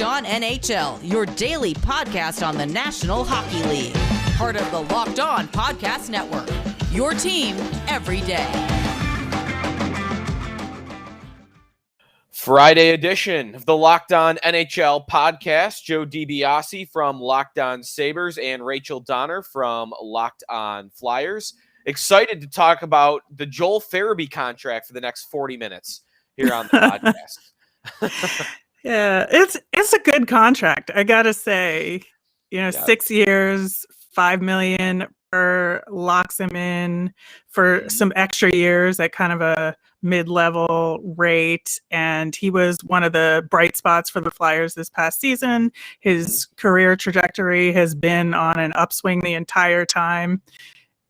Locked On NHL, your daily podcast on the National Hockey League. Part of the Locked On Podcast Network, your team every day. Friday edition of the Locked On NHL podcast. Joe DiBiase from Locked On Sabres and Rachel Donner from Locked On Flyers. Excited to talk about the Joel Farabee contract for the next 40 minutes here on the podcast. Yeah, it's a good contract, I gotta say. 6 years, $5 million per, locks him in for some extra years at kind of a mid-level rate, and he was one of the bright spots for the Flyers this past season. His career trajectory has been on an upswing the entire time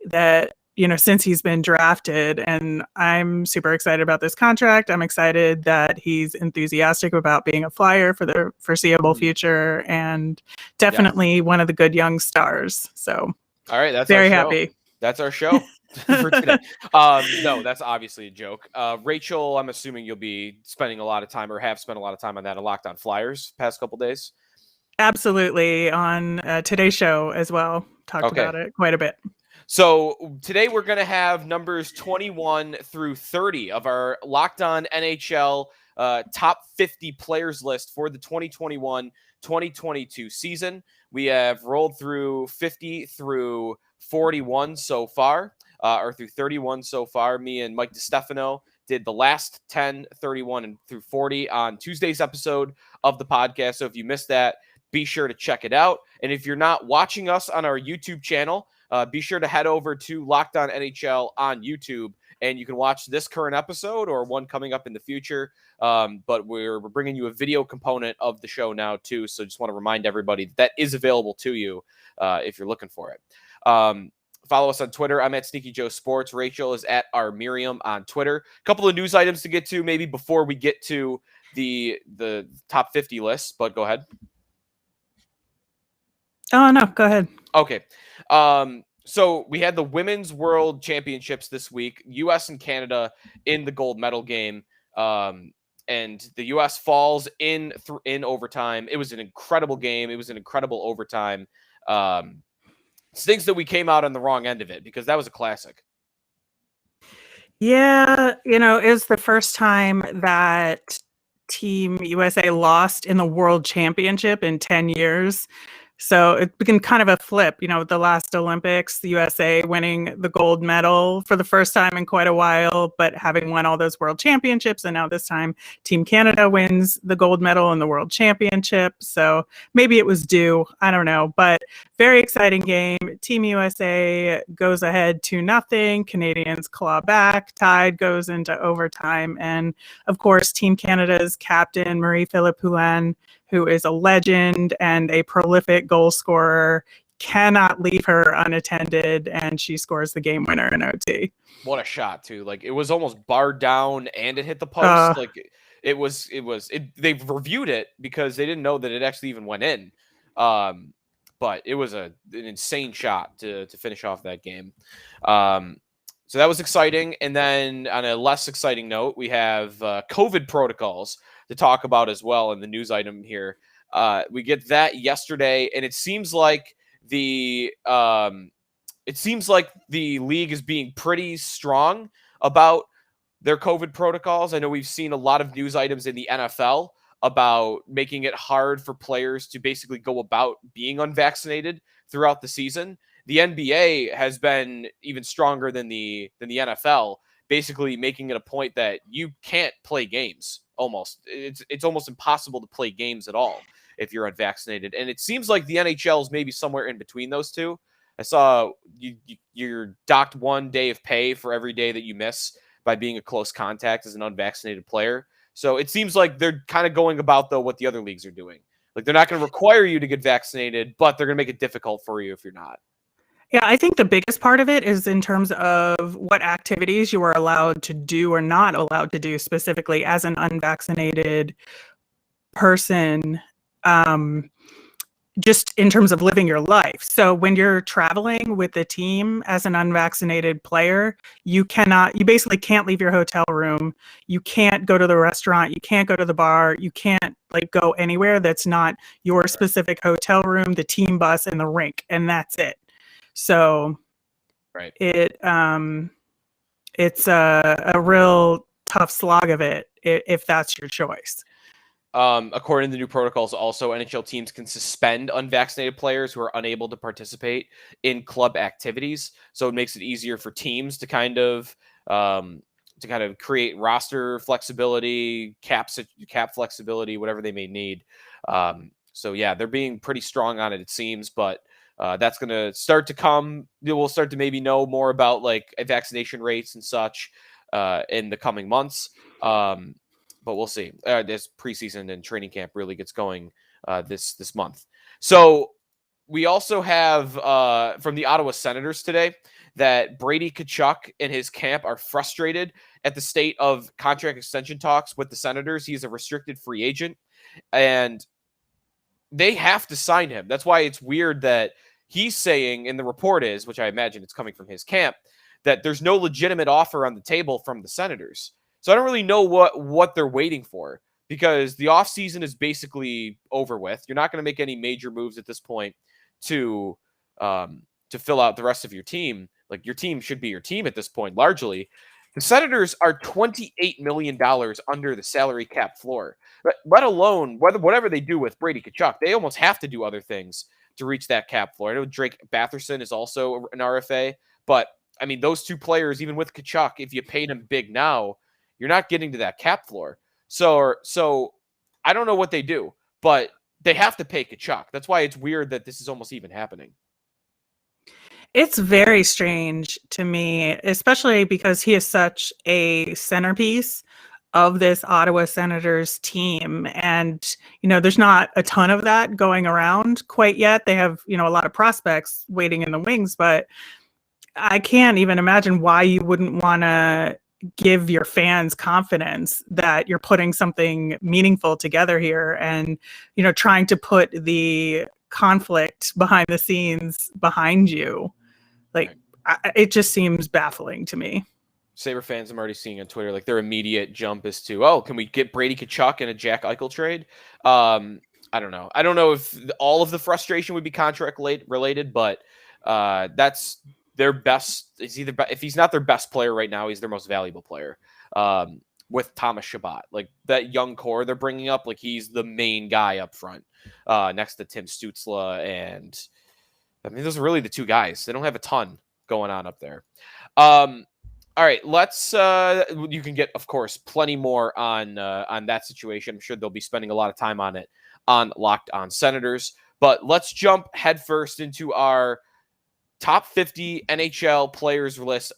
that since he's been drafted, and I'm super excited about this contract. I'm excited that he's enthusiastic about being a Flyer for the foreseeable future, and definitely one of the good young stars. So, all right, that's very our show. happy. That's our show for today. No, that's obviously a joke. Rachel, I'm assuming you'll be spending a lot of time, or have spent a lot of time on that on Locked On Flyers past couple days. Absolutely, on today's show as well. Talked about it quite a bit. So today we're going to have numbers 21 through 30 of our Locked On NHL top 50 players list for the 2021-2022 season. We have rolled through 50 through 41 so far, or through 31 so far. Me and Mike DiStefano did the last 10, 31, and through 40 on Tuesday's episode of the podcast. So if you missed that, be sure to check it out. And if you're not watching us on our YouTube channel, be sure to head over to Locked On NHL on YouTube, and you can watch this current episode or one coming up in the future. But we're bringing you a video component of the show now, too. So just want to remind everybody that is available to you if you're looking for it. Follow us on Twitter. I'm at Sneaky Joe Sports. Rachel is at our Miriam on Twitter. A couple of news items to get to maybe before we get to the top 50 list, but go ahead. Oh, no, go ahead. Okay. So we had the Women's World Championships this week, U.S. and Canada in the gold medal game. And the U.S. falls in overtime. It was an incredible game. It was an incredible overtime. Stinks that we came out on the wrong end of it, because that was a classic. Yeah, it was the first time that Team USA lost in the World Championship in 10 years. So it's been kind of a flip, the last Olympics, the USA winning the gold medal for the first time in quite a while, but having won all those world championships. And now this time Team Canada wins the gold medal in the world championship. So maybe it was due. I don't know, but very exciting game. Team USA goes ahead 2-0. Canadians claw back. Tied goes into overtime. And of course, Team Canada's captain, Marie-Philip Poulin, who is a legend and a prolific goal scorer, cannot leave her unattended, and she scores the game winner in OT. What a shot, too. Like, it was almost barred down and it hit the post. They've reviewed it because they didn't know that it actually even went in. But it was an insane shot to finish off that game. So that was exciting. And then on a less exciting note, we have COVID protocols to talk about as well in the news item here. We get that yesterday, and it seems like the league is being pretty strong about their COVID protocols. I know we've seen a lot of news items in the NFL about making it hard for players to basically go about being unvaccinated throughout the season. The NBA has been even stronger than the NFL, basically making it a point that you can't play games. It's almost impossible to play games at all if you're unvaccinated. And it seems like the NHL is maybe somewhere in between those two. I saw you're docked 1 day of pay for every day that you miss by being a close contact as an unvaccinated player. So it seems like they're kind of going about, though, what the other leagues are doing. Like, they're not going to require you to get vaccinated, but they're going to make it difficult for you if you're not. Yeah, I think the biggest part of it is in terms of what activities you are allowed to do or not allowed to do, specifically as an unvaccinated person. just in terms of living your life. So when you're traveling with the team as an unvaccinated player, you basically can't leave your hotel room. You can't go to the restaurant. You can't go to the bar. You can't like go anywhere that's not your specific hotel room, the team bus, and the rink, and that's it. So Right. It's a real tough slog of it if that's your choice. According to the new protocols, also NHL teams can suspend unvaccinated players who are unable to participate in club activities. So it makes it easier for teams to kind of create roster flexibility, cap flexibility, whatever they may need. So yeah, they're being pretty strong on it seems, but that's going to start to come. We'll start to maybe know more about like vaccination rates and such in the coming months. But we'll see. This preseason and training camp really gets going this month. So we also have from the Ottawa Senators today that Brady Kachuk and his camp are frustrated at the state of contract extension talks with the Senators. He's a restricted free agent, and they have to sign him. That's why it's weird that he's saying, and the report is, which I imagine it's coming from his camp, that there's no legitimate offer on the table from the Senators. So I don't really know what they're waiting for, because the offseason is basically over with. You're not going to make any major moves at this point to fill out the rest of your team. Like, your team should be your team at this point, largely. The Senators are $28 million under the salary cap floor, let alone whatever they do with Brady Kachuk. They almost have to do other things to reach that cap floor. I know Drake Batherson is also an RFA, but I mean, those two players, even with Kachuk, if you paid him big now, you're not getting to that cap floor. So I don't know what they do, but they have to pay Kachuk. That's why it's weird that this is almost even happening. It's very strange to me, especially because he is such a centerpiece of this Ottawa Senators team. And, there's not a ton of that going around quite yet. They have, a lot of prospects waiting in the wings, but I can't even imagine why you wouldn't want to give your fans confidence that you're putting something meaningful together here and, trying to put the conflict behind the scenes behind you. Like, it just seems baffling to me. Sabre fans, I'm already seeing on Twitter, like, their immediate jump is to, can we get Brady Kachuk in a Jack Eichel trade? I don't know. I don't know if all of the frustration would be contract related, but that's their best. If he's not their best player right now, he's their most valuable player. With Thomas Chabot, like that young core they're bringing up, like he's the main guy up front, next to Tim Stützle, and I mean those are really the two guys. They don't have a ton going on up there. All right, let's. You can get, of course, plenty more on that situation. I'm sure they'll be spending a lot of time on it on Locked On Senators. But let's jump headfirst into our top 50 NHL players list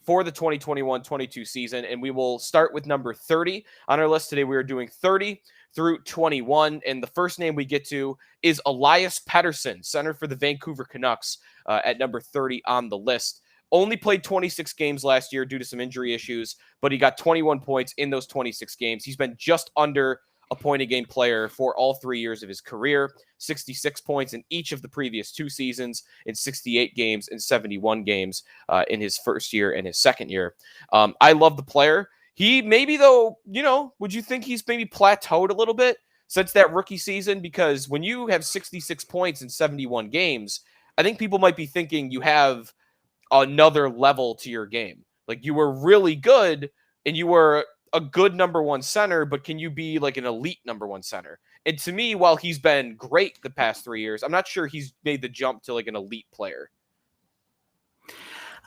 for the 2021-22 season, and we will start with number 30 on our list today. We are doing 30 through 21, and the first name we get to is Elias Pettersson, center for the Vancouver Canucks, at number 30 on the list. Only played 26 games last year due to some injury issues, but he got 21 points in those 26 games. He's been just under a point-a-game player for all 3 years of his career, 66 points in each of the previous 2 seasons, in 68 games and 71 games in his first year and his second year. I love the player. He maybe, though, would you think he's maybe plateaued a little bit since that rookie season? Because when you have 66 points in 71 games, I think people might be thinking you have another level to your game. Like, you were really good and you were a good number one center, but can you be like an elite number one center? And to me, while he's been great the past 3 years, I'm not sure he's made the jump to like an elite player.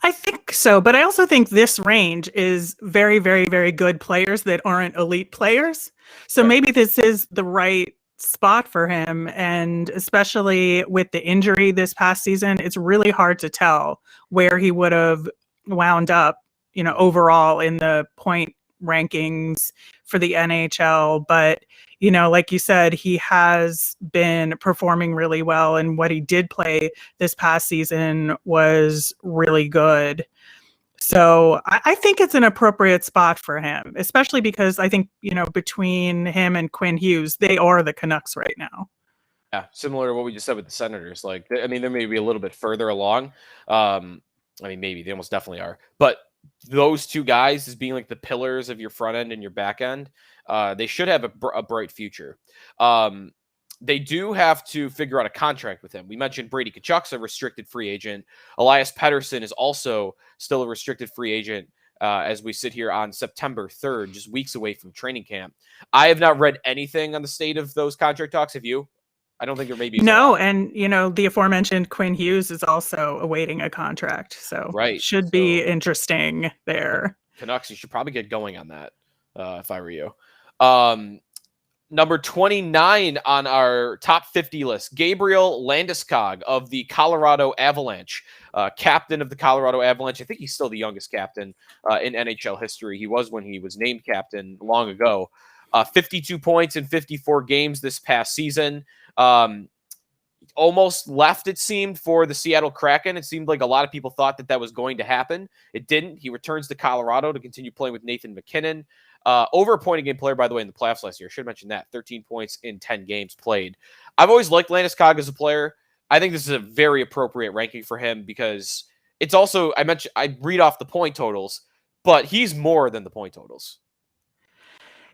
I think so, but I also think this range is very, very, very good players that aren't elite players. So maybe this is the right spot for him. And especially with the injury this past season, it's really hard to tell where he would have wound up, overall in the point rankings for the NHL. But, like you said, he has been performing really well. And what he did play this past season was really good. So I think it's an appropriate spot for him, especially because I think, between him and Quinn Hughes, they are the Canucks right now. Yeah, similar to what we just said with the Senators. Like, I mean, they may be a little bit further along. I mean, maybe they almost definitely are. But those two guys as being like the pillars of your front end and your back end, they should have a bright future. They do have to figure out a contract with him. We mentioned Brady Kachuk's a restricted free agent. Elias Pettersson is also still a restricted free agent as we sit here on September 3rd, just weeks away from training camp. I have not read anything on the state of those contract talks. Have you? I don't think there maybe is a No, lot. and the aforementioned Quinn Hughes is also awaiting a contract, so Right. should be interesting there. Canucks, you should probably get going on that if I were you. Number 29 on our top 50 list, Gabriel Landeskog of the Colorado Avalanche, captain of the Colorado Avalanche. I think he's still the youngest captain in NHL history. He was when he was named captain long ago. 52 points in 54 games this past season. Almost left, it seemed, for the Seattle Kraken. It seemed like a lot of people thought that was going to happen. It didn't. He returns to Colorado to continue playing with Nathan MacKinnon. Over a point a game player, by the way, in the playoffs last year. I should have mentioned that. 13 points in 10 games played. I've always liked Landeskog as a player. I think this is a very appropriate ranking for him because it's also, I read off the point totals, but he's more than the point totals.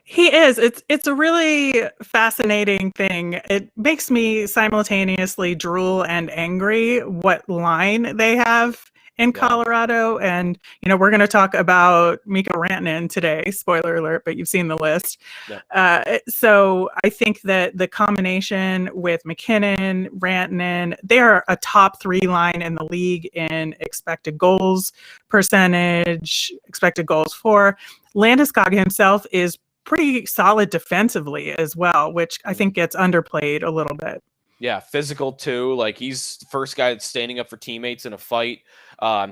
He is. It's a really fascinating thing. It makes me simultaneously drool and angry what line they have in Colorado. And, we're going to talk about Mikko Rantanen today. Spoiler alert, but you've seen the list. Yeah. So I think that the combination with MacKinnon, Rantanen, they are a top 3 line in the league in expected goals percentage, expected goals for. Landeskog himself is pretty solid defensively as well, which I think gets underplayed a little bit. Yeah, physical too. Like, he's the first guy that's standing up for teammates in a fight.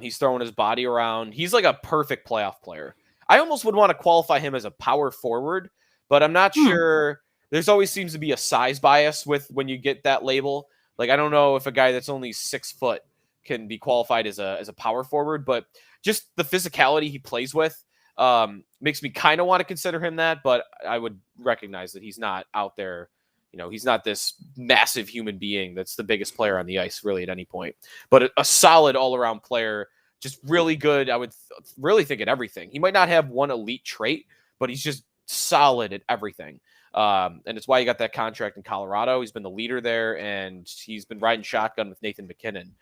He's throwing his body around. He's like a perfect playoff player. I almost would want to qualify him as a power forward, but I'm not sure. There's always seems to be a size bias with when you get that label. Like, I don't know if a guy that's only 6 foot can be qualified as a power forward, but just the physicality he plays with makes me kind of want to consider him that, but I would recognize that he's not out there. He's not this massive human being that's the biggest player on the ice really at any point, but a solid all-around player, just really good. I would really think at everything. He might not have one elite trait, but he's just solid at everything. And it's why he got that contract in Colorado. He's been the leader there, and he's been riding shotgun with Nathan MacKinnon.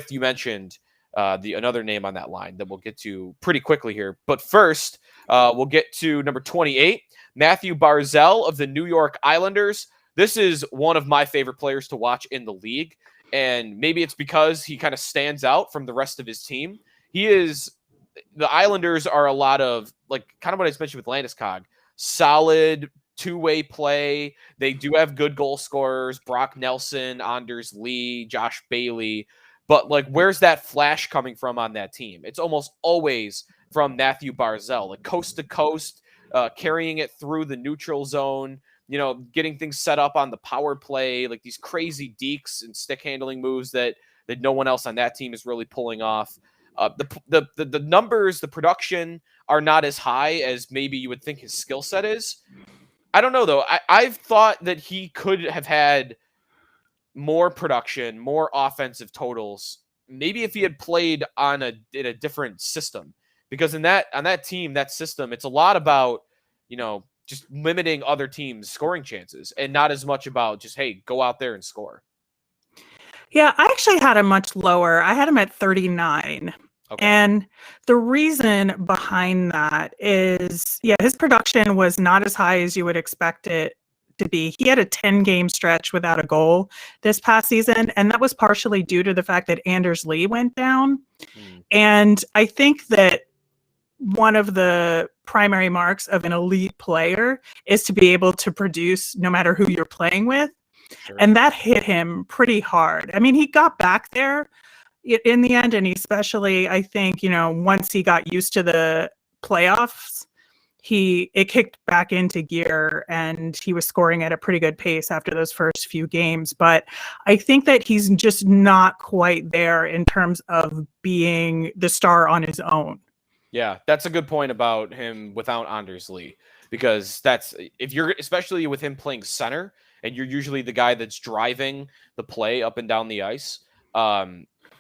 You mentioned another name on that line that we'll get to pretty quickly here. But first, we'll get to number 28, Mathew Barzal of the New York Islanders. This is one of my favorite players to watch in the league, and maybe it's because he kind of stands out from the rest of his team. The Islanders are a lot of, like, kind of what I mentioned with Landeskog, solid two-way play. They do have good goal scorers, Brock Nelson, Anders Lee, Josh Bailey. But, like, where's that flash coming from on that team? It's almost always from Mathew Barzal, like coast to coast, carrying it through the neutral zone, getting things set up on the power play, like these crazy dekes and stick handling moves that no one else on that team is really pulling off. The numbers, the production are not as high as maybe you would think his skill set is. I don't know, though. I've thought that he could have had more production, more offensive totals, maybe if he had played in a different system, because on that team, that system, it's a lot about, just limiting other teams' scoring chances and not as much about just, hey, go out there and score. Yeah, I actually had him much lower. I had him at 39. Okay. And the reason behind that is, his production was not as high as you would expect it to be. He had a 10-game stretch without a goal this past season, and that was partially due to the fact that Anders Lee went down. And I think that one of the primary marks of an elite player is to be able to produce no matter who you're playing with. Sure. And that hit him pretty hard. I mean, he got back there in the end, and especially, I think, once he got used to the playoffs, it kicked back into gear, and he was scoring at a pretty good pace after those first few games. But I think that he's just not quite there in terms of being the star on his own. Yeah, that's a good point about him without Anders Lee, because especially with him playing center, and you're usually the guy that's driving the play up and down the ice,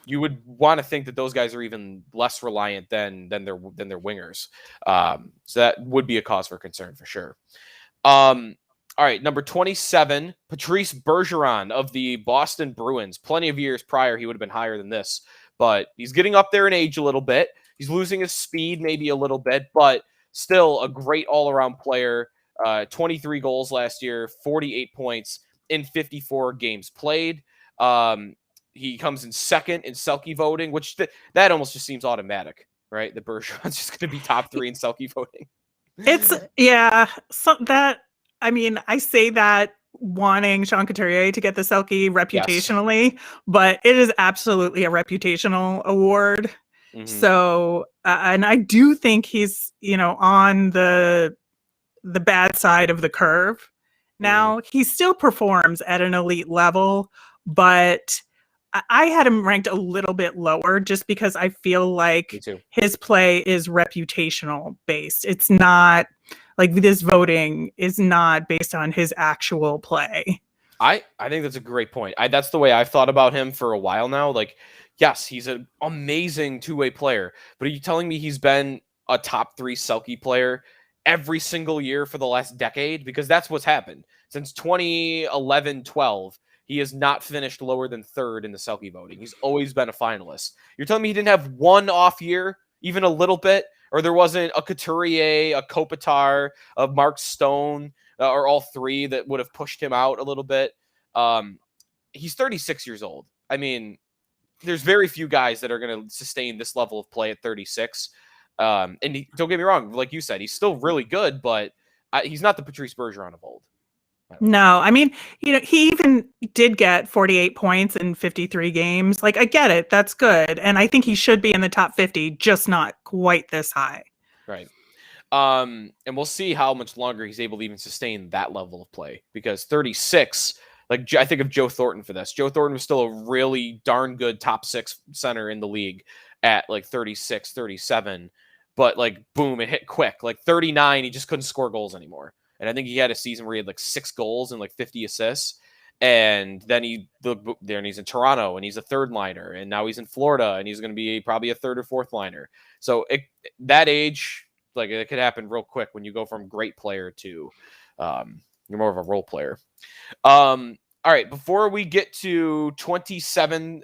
you would want to think that those guys are even less reliant than their wingers. So that would be a cause for concern for sure. All right, number 27, Patrice Bergeron of the Boston Bruins. Plenty of years prior, he would have been higher than this, but he's getting up there in age a little bit. He's losing his speed maybe a little bit, but still a great all-around player. 23 goals last year, 48 points in 54 games played. He comes in second in Selke voting, which that almost just seems automatic, right? The Bergeron's just going to be top 3 in Selke voting. I mean, I say that wanting Sean Couturier to get the Selke reputationally, yes, but it is absolutely a reputational award. Mm-hmm. So, and I do think he's, on the bad side of the curve. Now, he still performs at an elite level, but I had him ranked a little bit lower just because I feel like his play is reputational based. It's not like this voting is not based on his actual play. I think that's a great point. That's the way I've thought about him for a while now. Like, yes, he's an amazing two-way player, but are you telling me he's been a top 3 Selke player every single year for the last decade? Because that's what's happened. Since 2011-12, he has not finished lower than 3rd in the Selke voting. He's always been a finalist. You're telling me he didn't have one off year, even a little bit? Or there wasn't a Couturier, a Kopitar, a Mark Stone, or all 3 that would have pushed him out a little bit? He's 36 years old. I mean, there's very few guys that are going to sustain this level of play at 36. And don't get me wrong, like you said, he's still really good, but he's not the Patrice Bergeron of old. No, I mean, he even did get 48 points in 53 games. Like, I get it. That's good. And I think he should be in the top 50, just not quite this high. Right. And we'll see how much longer he's able to even sustain that level of play, because 36, like, I think of Joe Thornton for this. Joe Thornton was still a really darn good top 6 center in the league at like 36, 37, but like, boom, it hit quick. Like 39, he just couldn't score goals anymore. And I think he had a season where he had like 6 goals and like 50 assists. And then he's in Toronto and he's a 3rd liner. And now he's in Florida and he's going to be probably a 3rd or 4th liner. So that age, like, it could happen real quick when you go from great player to you're more of a role player. All right. Before we get to 26,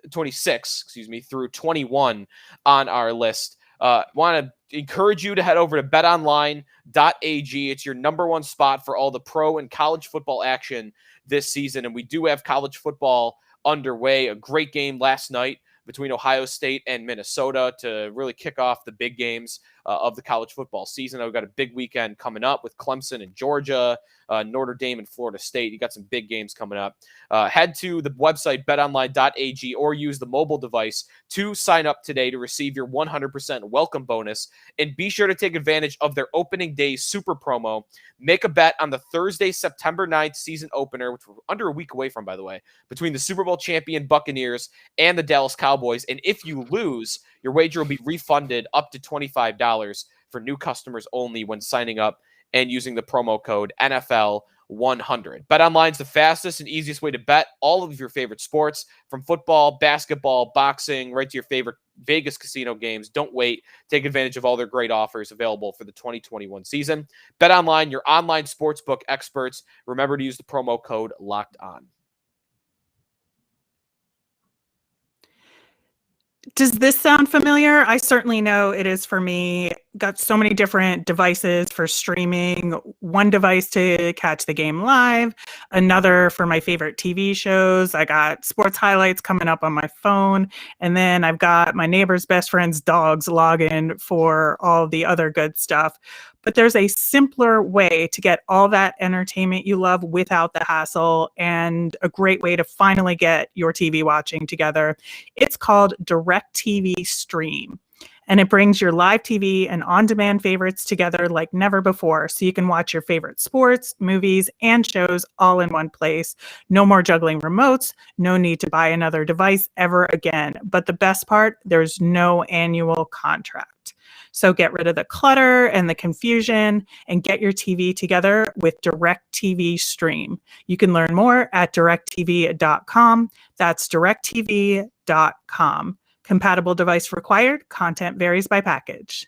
through 21 on our list, want to encourage you to head over to betonline.ag. It's your number one spot for all the pro and college football action this season. And we do have college football underway. A great game last night between Ohio State and Minnesota to really kick off the big games of the college football season. We've got a big weekend coming up with Clemson and Georgia, Notre Dame and Florida State. You got some big games coming up. Head to the website betonline.ag or use the mobile device to sign up today to receive your 100% welcome bonus. And be sure to take advantage of their opening day super promo. Make a bet on the Thursday, September 9th season opener, which we're under a week away from, by the way, between the Super Bowl champion Buccaneers and the Dallas Cowboys. And if you lose, your wager will be refunded up to $25 for new customers only when signing up and using the promo code NFL100. BetOnline is the fastest and easiest way to bet all of your favorite sports, from football, basketball, boxing, right to your favorite Vegas casino games. Don't wait. Take advantage of all their great offers available for the 2021 season. BetOnline, your online sportsbook experts. Remember to use the promo code LOCKEDON. Does this sound familiar? I certainly know it is for me. Got so many different devices for streaming. One device to catch the game live, another for my favorite TV shows. I got sports highlights coming up on my phone. And then I've got my neighbor's best friend's dog's login for all the other good stuff. But there's a simpler way to get all that entertainment you love without the hassle, and a great way to finally get your TV watching together. It's called DirecTV Stream. And it brings your live TV and on-demand favorites together like never before, so you can watch your favorite sports, movies, and shows all in one place. No more juggling remotes, no need to buy another device ever again. But the best part, there's no annual contract. So get rid of the clutter and the confusion and get your TV together with DirecTV Stream. You can learn more at directtv.com. That's directtv.com. Compatible device required. Content varies by package.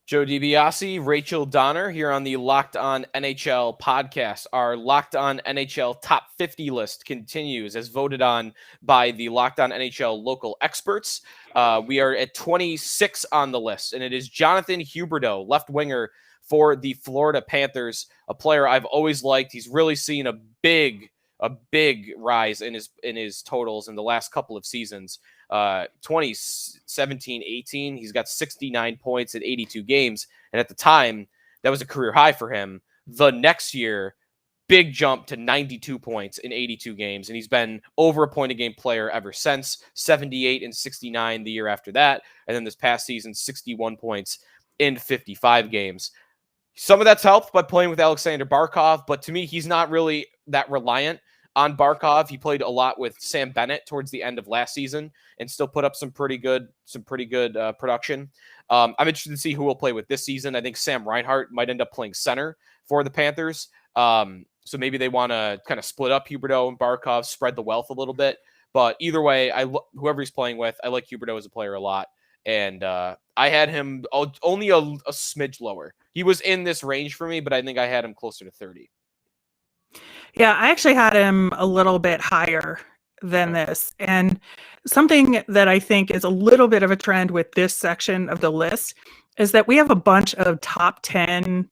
Joe DiBiase, Rachel Donner here on the Locked On NHL podcast. Our Locked On NHL Top 50 list continues as voted on by the Locked On NHL local experts. We are at 26 on the list, and it is Jonathan Huberdeau, left winger for the Florida Panthers, a player I've always liked. He's really seen a big rise in his totals in the last couple of seasons. 2017-18, he's got 69 points in 82 games. And at the time, that was a career high for him. The next year, big jump to 92 points in 82 games. And he's been over a point a game player ever since. 78 and 69 the year after that. And then this past season, 61 points in 55 games. Some of that's helped by playing with Alexander Barkov, but to me, he's not really that reliant on Barkov. He played a lot with Sam Bennett towards the end of last season and still put up some pretty good production. I'm interested to see who will play with this season. I think Sam Reinhart might end up playing center for the Panthers. So maybe they want to kind of split up Huberdeau and Barkov, spread the wealth a little bit. But either way, whoever he's playing with, I like Huberdeau as a player a lot. And I had him only a smidge lower. He was in this range for me, but I think I had him closer to 30. Yeah, I actually had him a little bit higher than this. And something that I think is a little bit of a trend with this section of the list is that we have a bunch of top 10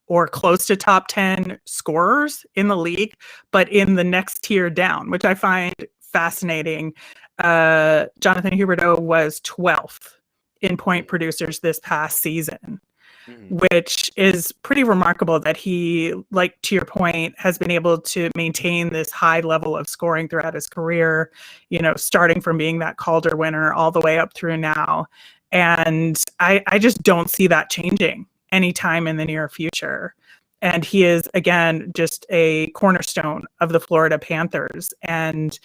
or close to top 10 scorers in the league, but in the next tier down, which I find fascinating. Jonathan Huberdeau was 12th in point producers this past season, which is pretty remarkable that he, like to your point, has been able to maintain this high level of scoring throughout his career, starting from being that Calder winner all the way up through now. And I just don't see that changing anytime in the near future. And he is, again, just a cornerstone of the Florida Panthers. And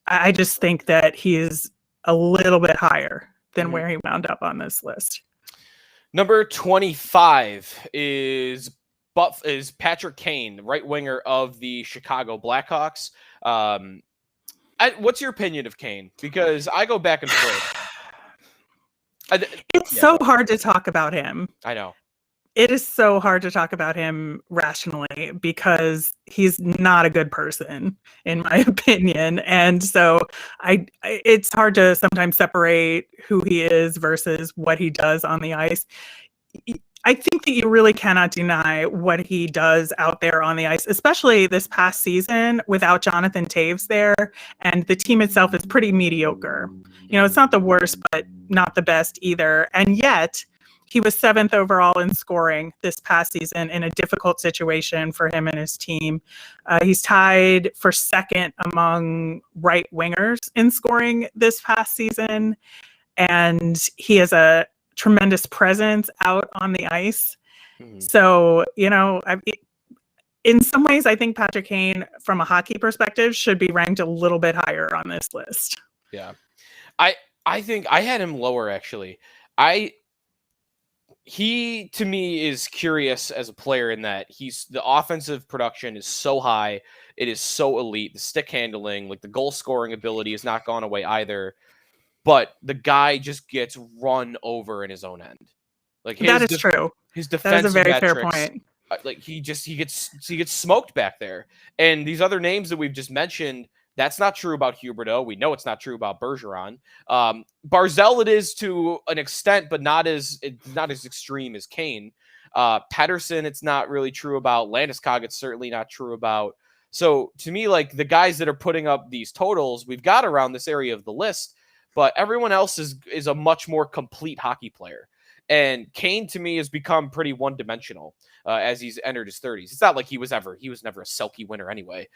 I just think that he is a little bit higher than where he wound up on this list. Number 25 is Patrick Kane, right winger of the Chicago Blackhawks. What's your opinion of Kane? Because I go back and forth. It's so hard to talk about him. I know. It is so hard to talk about him rationally because he's not a good person, in my opinion. And so it's hard to sometimes separate who he is versus what he does on the ice. I think that you really cannot deny what he does out there on the ice, especially this past season without Jonathan Toews there. And the team itself is pretty mediocre. It's not the worst, but not the best either. And yet, he was 7th overall in scoring this past season in a difficult situation for him and his team. He's tied for 2nd among right wingers in scoring this past season. And he has a tremendous presence out on the ice. So, in some ways, I think Patrick Kane, from a hockey perspective, should be ranked a little bit higher on this list. Yeah. I think I had him lower, actually. He, to me, is curious as a player in that the offensive production is so high. It is so elite. The stick handling, like the goal scoring ability has not gone away either. But the guy just gets run over in his own end. Like that is true. His defensive that is a very metrics, fair point. Like he gets smoked back there. And these other names that we've just mentioned, that's not true about Huberdeau. We know it's not true about Bergeron. Barzal it is to an extent, but not as extreme as Kane. Pettersson, it's not really true about. Landeskog, it's certainly not true about. So to me, like the guys that are putting up these totals, we've got around this area of the list, but everyone else is a much more complete hockey player. And Kane, to me, has become pretty one-dimensional as he's entered his 30s. It's not like he was never a Selke winner anyway.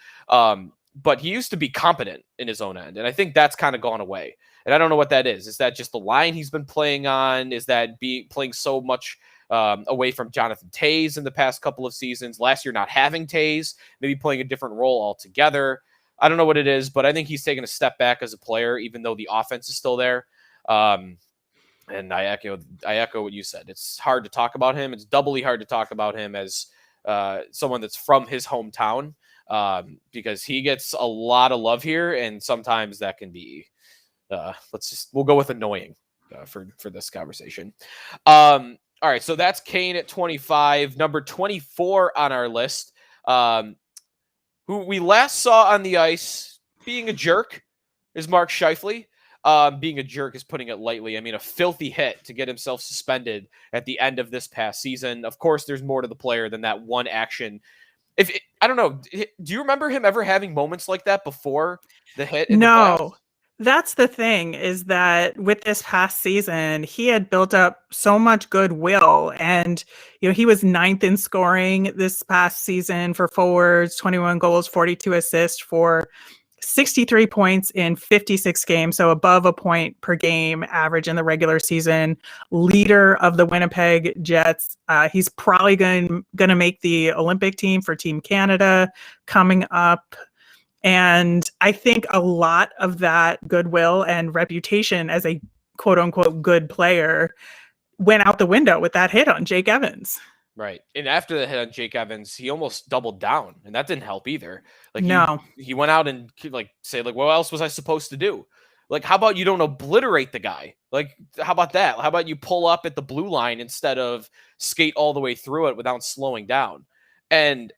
But he used to be competent in his own end. And I think that's kind of gone away. And I don't know what that is. Is that just the line he's been playing on? Is that playing so much away from Jonathan Toews in the past couple of seasons? Last year, not having Toews, maybe playing a different role altogether. I don't know what it is, but I think he's taken a step back as a player, even though the offense is still there. And I echo what you said. It's hard to talk about him. It's doubly hard to talk about him as someone that's from his hometown, because he gets a lot of love here, and sometimes that can be, we'll go with annoying for this conversation. All right, so that's Kane at 25. Number 24 on our list, who we last saw on the ice being a jerk, is Mark Scheifele. Being a jerk is putting it lightly. I mean, a filthy hit to get himself suspended at the end of this past season. Of course, there's more to the player than that one action. I don't know. Do you remember him ever having moments like that before the hit? No, that's the thing, is that with this past season, he had built up so much goodwill, and he was 9th in scoring this past season for forwards, 21 goals, 42 assists for 63 points in 56 games, so above a point per game average in the regular season. Leader of the Winnipeg Jets. He's probably going to make the Olympic team for Team Canada coming up. And I think a lot of that goodwill and reputation as a quote unquote good player went out the window with that hit on Jake Evans. Right. And after the hit on Jake Evans, he almost doubled down, and that didn't help either. Like, no, he went out and said, what else was I supposed to do? Like, how about you don't obliterate the guy? Like, how about that? How about you pull up at the blue line instead of skate all the way through it without slowing down? And,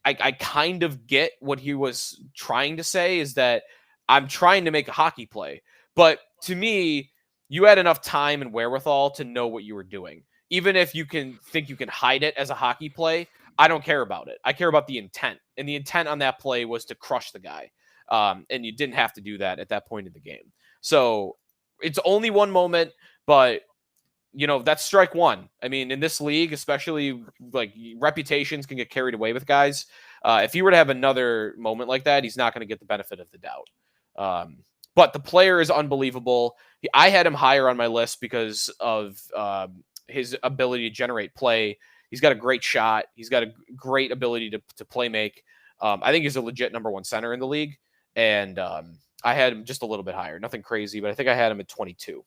I kind of get what he was trying to say, is that I'm trying to make a hockey play. But to me, you had enough time and wherewithal to know what you were doing. Even if you can hide it as a hockey play, I don't care about it. I care about the intent. And the intent on that play was to crush the guy. And you didn't have to do that at that point in the game. So it's only one moment, but that's strike one. I mean, in this league, especially, like, reputations can get carried away with guys. If he were to have another moment like that, he's not going to get the benefit of the doubt. But the player is unbelievable. I had him higher on my list because of his ability to generate play. He's got a great shot. He's got a great ability to play make. I think he's a legit number one center in the league. And I had him just a little bit higher. Nothing crazy, but I think I had him at 22.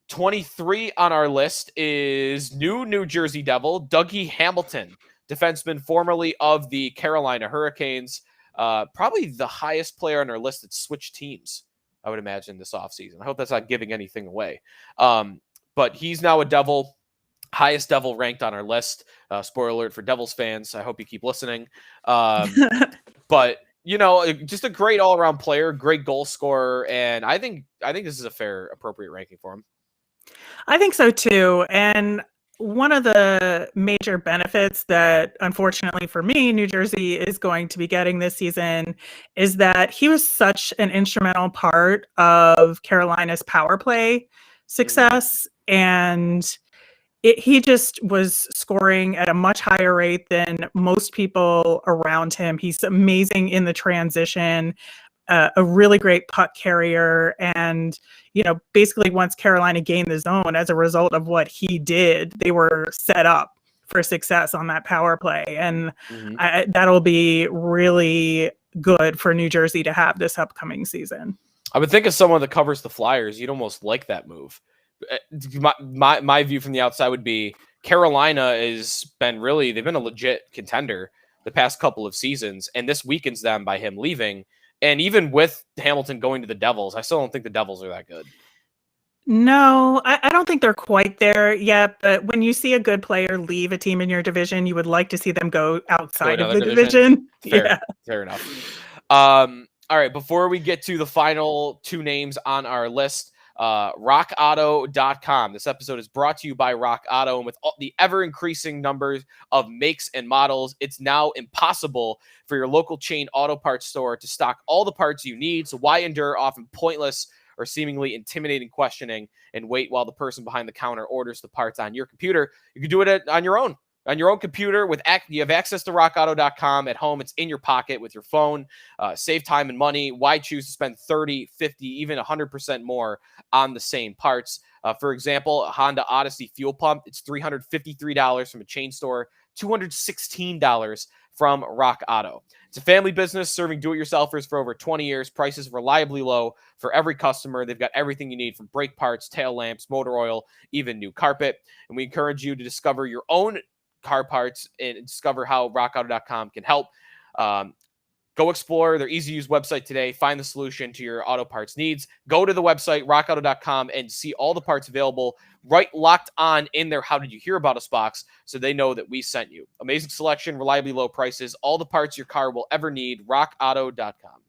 23 on our list is New Jersey Devil, Dougie Hamilton, defenseman formerly of the Carolina Hurricanes. Probably the highest player on our list that switched teams, I would imagine, this offseason. I hope that's not giving anything away. But he's now a Devil, highest Devil ranked on our list. Spoiler alert for Devils fans. I hope you keep listening. But, just a great all-around player, great goal scorer. And I think this is a fair, appropriate ranking for him. I think so too. And one of the major benefits that, unfortunately for me, New Jersey is going to be getting this season is that he was such an instrumental part of Carolina's power play success. And he just was scoring at a much higher rate than most people around him. He's amazing in the transition, a really great puck carrier. And, basically once Carolina gained the zone as a result of what he did, they were set up for success on that power play. And that'll be really good for New Jersey to have this upcoming season. I would think as someone that covers the Flyers, you'd almost like that move. My view from the outside would be Carolina they've been a legit contender the past couple of seasons, and this weakens them by him leaving. And even with Hamilton going to the Devils, I still don't think the Devils are that good. No, I don't think they're quite there yet. But when you see a good player leave a team in your division, you would like to see them go outside of the division. Fair enough. All right, before we get to the final two names on our list, rockauto.com. This episode is brought to you by Rock Auto, and with the ever-increasing numbers of makes and models, it's now impossible for your local chain auto parts store to stock all the parts you need. So why endure often pointless or seemingly intimidating questioning and wait while the person behind the counter orders the parts on your computer? You can do it on your own on your own computer. You have access to rockauto.com at home. It's in your pocket with your phone. Save time and money. Why choose to spend 30, 50, even 100% more on the same parts? For example, a Honda Odyssey fuel pump, it's $353 from a chain store, $216 from Rock Auto. It's a family business serving do-it-yourselfers for over 20 years. Prices reliably low for every customer. They've got everything you need from brake parts, tail lamps, motor oil, even new carpet. And we encourage you to discover your own car parts and discover how rockauto.com can help. Go explore their easy-to-use website today. Find the solution to your auto parts needs. Go to the website, rockauto.com, and see all the parts available right locked on in their How Did You Hear About Us box so they know that we sent you. Amazing selection, reliably low prices, all the parts your car will ever need, rockauto.com.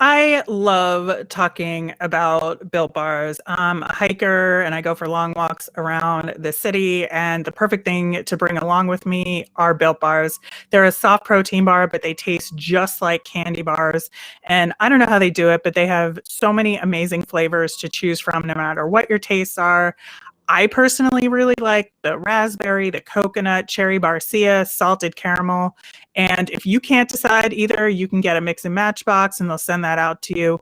I love talking about Built Bars. I'm a hiker and I go for long walks around the city, and the perfect thing to bring along with me are Built Bars. They're a soft protein bar, but they taste just like candy bars. And I don't know how they do it, but they have so many amazing flavors to choose from no matter what your tastes are. I personally really like the raspberry, the coconut, cherry barcia, salted caramel. And if you can't decide either, you can get a mix and match box and they'll send that out to you.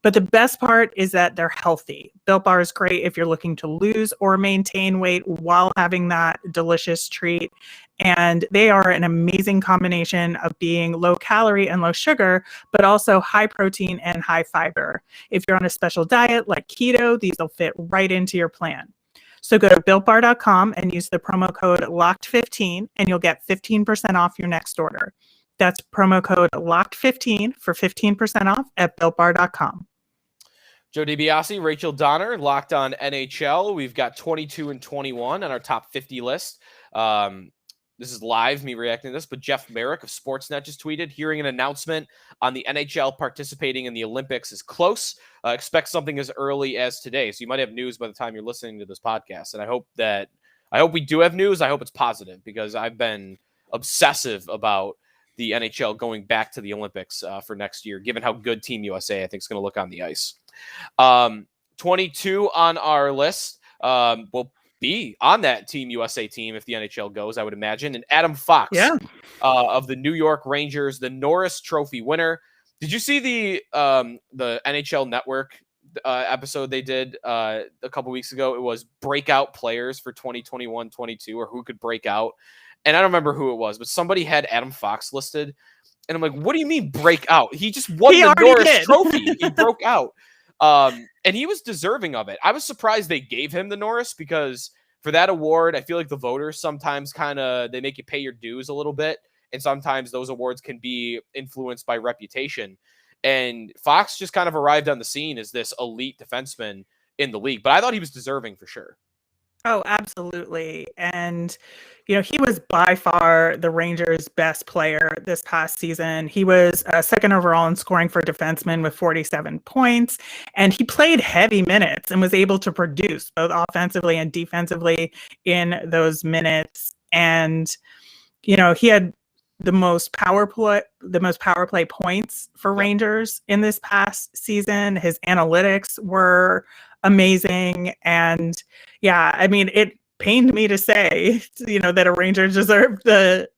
But the best part is that they're healthy. Built Bar is great if you're looking to lose or maintain weight while having that delicious treat. And they are an amazing combination of being low calorie and low sugar, but also high protein and high fiber. If you're on a special diet like keto, these will fit right into your plan. So go to BuiltBar.com and use the promo code LOCKED15 and you'll get 15% off your next order. That's promo code LOCKED15 for 15% off at BuiltBar.com. Joe DiBiase, Rachel Donner, Locked On NHL. We've got 22 and 21 on our top 50 list. This is live, me reacting to this, but Jeff Merrick of Sportsnet just tweeted, hearing an announcement on the NHL participating in the Olympics is close. Expect something as early as today. So you might have news by the time you're listening to this podcast. And I hope we do have news. I hope it's positive because I've been obsessive about the NHL going back to the Olympics for next year, given how good Team USA I think is going to look on the ice. 22 on our list will be on that Team USA team if the NHL goes, I would imagine. And Adam Fox of the New York Rangers, the Norris Trophy winner. Did you see the NHL Network episode they did a couple weeks ago? It was breakout players for 2021-22 or who could break out. And I don't remember who it was, but somebody had Adam Fox listed. And I'm like, what do you mean break out? He just won the Norris Trophy. He broke out. And he was deserving of it. I was surprised they gave him the Norris because for that award, I feel like the voters sometimes they make you pay your dues a little bit. And sometimes those awards can be influenced by reputation. And Fox just kind of arrived on the scene as this elite defenseman in the league. But I thought he was deserving for sure. Oh, absolutely. And, he was by far the Rangers' best player this past season. He was second overall in scoring for defensemen with 47 points. And he played heavy minutes and was able to produce both offensively and defensively in those minutes. And, he had the most power play points for Rangers in this past season. His analytics were amazing. And it pained me to say, that a Ranger deserved the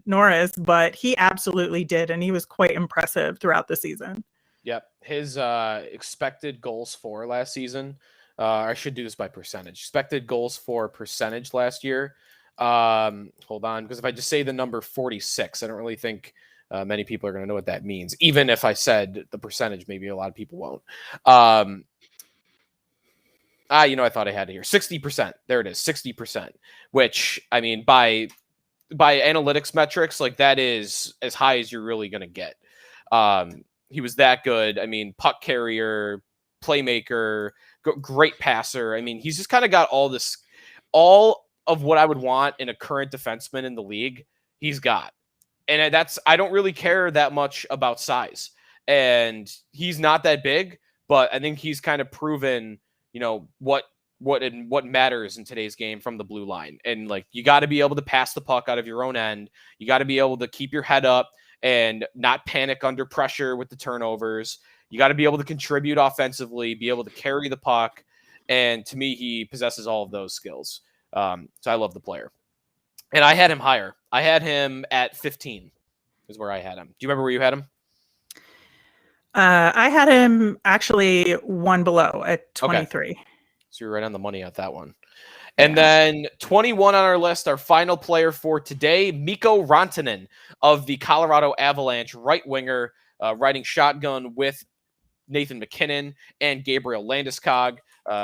Norris, but he absolutely did. And he was quite impressive throughout the season. Yep. His expected goals for last season, I should do this by percentage. Expected goals for percentage last year. Hold on, because if I just say the number 46, I don't really think many people are going to know what that means. Even if I said the percentage, maybe a lot of people won't. I thought I had it here. 60%. There it is. 60%, which I mean, by analytics metrics, like that is as high as you're really going to get. He was that good. I mean, puck carrier, playmaker, great passer. I mean, he's just kind of got all of what I would want in a current defenseman in the league. He's got, and I don't really care that much about size, and he's not that big, but I think he's kind of proven, what matters in today's game from the blue line. And like, you got to be able to pass the puck out of your own end. You got to be able to keep your head up and not panic under pressure with the turnovers. You got to be able to contribute offensively, be able to carry the puck. And to me, he possesses all of those skills. So I love the player. And I had him higher. I had him at 15 is where I had him. Do you remember where you had him? I had him actually one below at 23. Okay. So you're right on the money at that one. And then 21 on our list, our final player for today, Mikko Rantanen of the Colorado Avalanche, right winger, riding shotgun with Nathan MacKinnon and Gabriel Landeskog.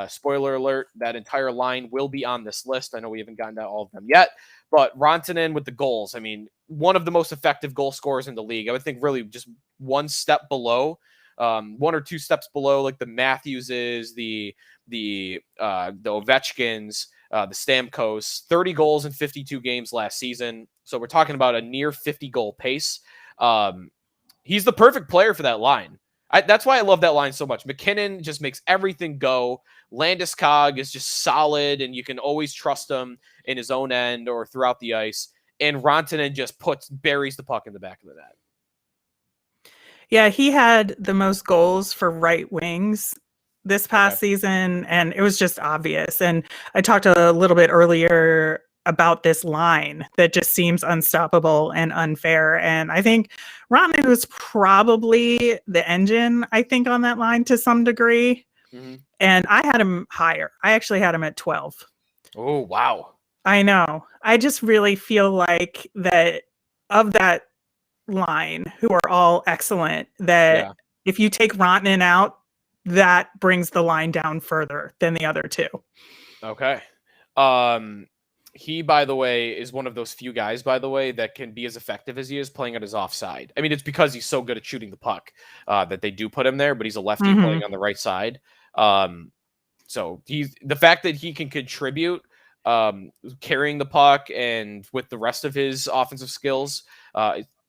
Spoiler alert, that entire line will be on this list. I know we haven't gotten to all of them yet, but Rantanen with the goals. I mean, one of the most effective goal scorers in the league. I would think really just one step below, 1 or 2 steps below, like the Matthewses, the Ovechkins, the Stamkos. 30 goals in 52 games last season. So we're talking about a near 50 goal pace. He's the perfect player for that line. That's why I love that line so much. MacKinnon just makes everything go. Landeskog is just solid, and you can always trust him in his own end or throughout the ice. And Rantanen just buries the puck in the back of the net. Yeah, he had the most goals for right wings this past season, and it was just obvious. And I talked a little bit earlier about this line that just seems unstoppable and unfair. And I think Rantanen was probably the engine, I think, on that line to some degree. Mm-hmm. And I had him higher. I actually had him at 12. Oh, wow. I know. I just really feel like that of that line, who are all excellent, that if you take Rantanen out, that brings the line down further than the other two. Okay. He, by the way, is one of those few guys, by the way, that can be as effective as he is playing on his offside. I mean, it's because he's so good at shooting the puck that they do put him there, but he's a lefty playing on the right side. So the fact that he can contribute carrying the puck and with the rest of his offensive skills,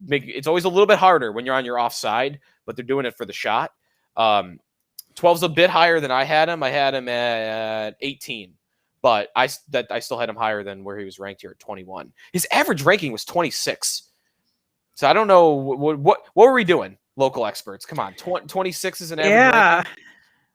it's always a little bit harder when you're on your offside, but they're doing it for the shot. 12's a bit higher than I had him. I had him at 18. But I still had him higher than where he was ranked here at 21. His average ranking was 26. So I don't know what were we doing, local experts? Come on, 26 is an average ranking.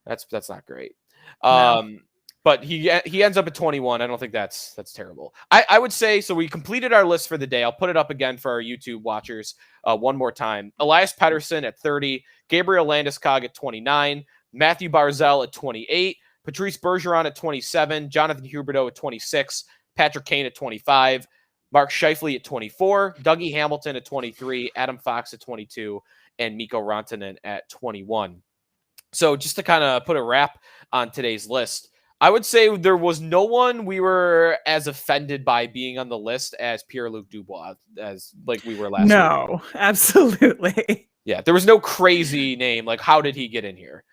That's not great. No. But he ends up at 21. I don't think that's terrible. I would say, so we completed our list for the day. I'll put it up again for our YouTube watchers one more time. Elias Pettersson at 30, Gabriel Landeskog at 29, Mathew Barzal at 28, Patrice Bergeron at 27, Jonathan Huberdeau at 26, Patrick Kane at 25, Mark Scheifele at 24, Dougie Hamilton at 23, Adam Fox at 22, and Mikko Rantanen at 21. So just to kind of put a wrap on today's list, I would say there was no one we were as offended by being on the list as Pierre-Luc Dubois, as like we were last week. No, absolutely. Yeah, there was no crazy name. Like, how did he get in here?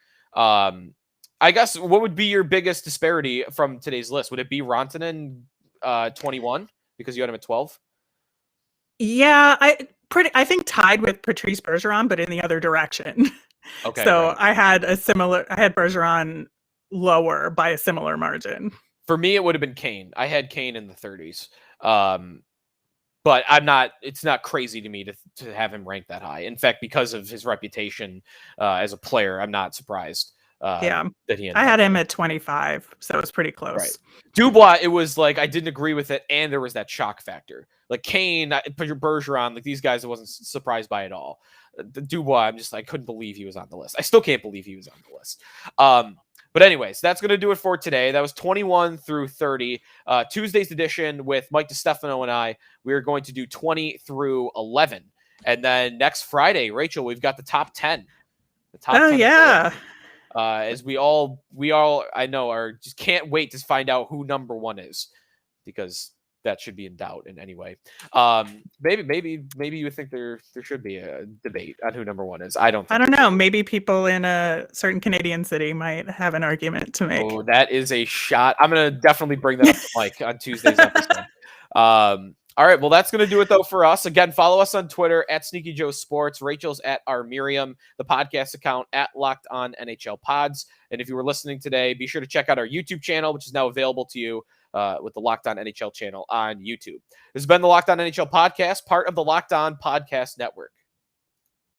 I guess what would be your biggest disparity from today's list? Would it be Rantanen 21 because you had him at 12? Yeah, I think tied with Patrice Bergeron, but in the other direction. Okay. So right. I had Bergeron lower by a similar margin. For me, it would have been Kane. I had Kane in the 30s. But it's not crazy to me to have him ranked that high. In fact, because of his reputation as a player, I'm not surprised. That I had him at 25, so it was pretty close. Right. Dubois, it was like I didn't agree with it, and there was that shock factor. Like Kane, Bergeron, like these guys, I wasn't surprised by at all. Dubois, I couldn't believe he was on the list. I still can't believe he was on the list. But anyways, that's going to do it for today. That was 21 through 30. Tuesday's edition with Mike DiStefano and I, we are going to do 20 through 11. And then next Friday, Rachel, we've got the top 10. The top 10 yeah. As we all I know are just can't wait to find out who number 1 is, because that should be in doubt in any way. Maybe you think there should be a debate on who number 1 is. I don't know. Maybe people in a certain Canadian city might have an argument to make. Oh, that is a shot. I'm gonna definitely bring that up to Mike on Tuesday's episode. All right, well, that's going to do it, though, for us. Again, follow us on Twitter at Sneaky Joe Sports. Rachel's at our Miriam, the podcast account at Locked On NHL Pods. And if you were listening today, be sure to check out our YouTube channel, which is now available to you with the Locked On NHL channel on YouTube. This has been the Locked On NHL Podcast, part of the Locked On Podcast Network.